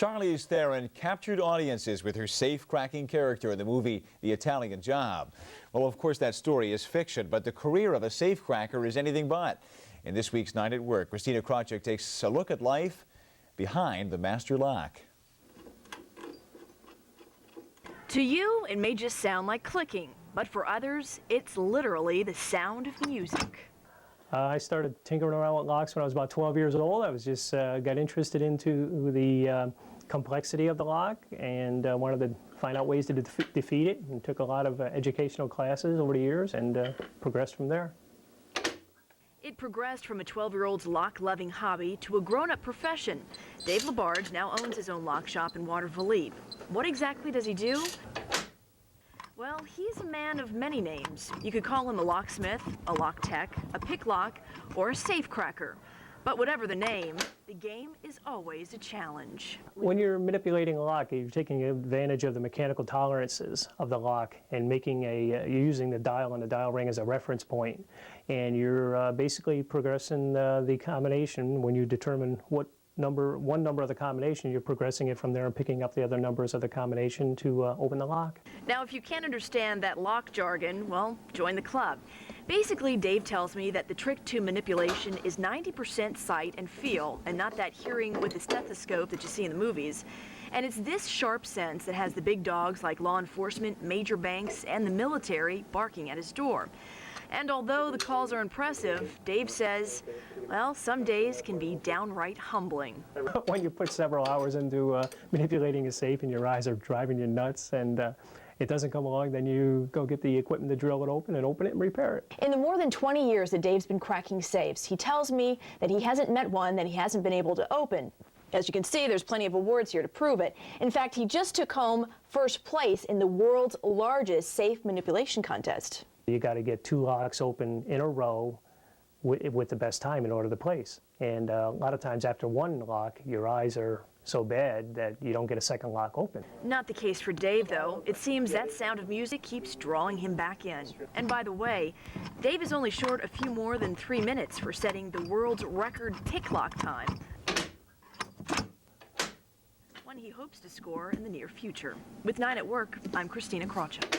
Charlize Theron captured audiences with her safe-cracking character in the movie The Italian Job. Well, of course, that story is fiction, but the career of a safecracker is anything but. In this week's Night at Work, Christina Krawczyk takes a look at life behind the master lock. To you, it may just sound like clicking, but for others, it's literally the sound of music. I started tinkering around with locks when I was about 12 years old. I was just got interested into the complexity of the lock and wanted to find out ways to defeat it, and took a lot of educational classes over the years and progressed from there. It progressed from a 12-year-old's lock-loving hobby to a grown-up profession. Dave LaBarge now owns his own lock shop in Watervliet. What exactly does he do? Well, he's a man of many names. You could call him a locksmith, a lock tech, a pick lock, or a safecracker. But whatever the name, the game is always a challenge. When you're manipulating a lock, you're taking advantage of the mechanical tolerances of the lock and making you're using the dial and the dial ring as a reference point. And you're basically progressing the combination. When you determine one number of the combination, you're progressing it from there and picking up the other numbers of the combination to open the lock. Now, if you can't understand that lock jargon, well, join the club. Basically, Dave tells me that the trick to manipulation is 90% sight and feel, and not that hearing with the stethoscope that you see in the movies. And it's this sharp sense that has the big dogs like law enforcement, major banks, and the military barking at his door. And although the calls are impressive, Dave says, well, some days can be downright humbling. When you put several hours into manipulating a safe and your eyes are driving you nuts and it doesn't come along, then you go get the equipment to drill it open and repair it. In the more than 20 years that Dave's been cracking safes, he tells me that he hasn't met one that he hasn't been able to open. As you can see, there's plenty of awards here to prove it. In fact, he just took home first place in the world's largest safe manipulation contest. You got to get 2 locks open in a row with the best time in order to place. And a lot of times after one lock, your eyes are so bad that you don't get a second lock open. Not the case for Dave, though. It seems that sound of music keeps drawing him back in. And by the way, Dave is only short a few more than 3 minutes for setting the world's record tick lock time, one he hopes to score in the near future. With 9 at Work, I'm Christina Krawczyk.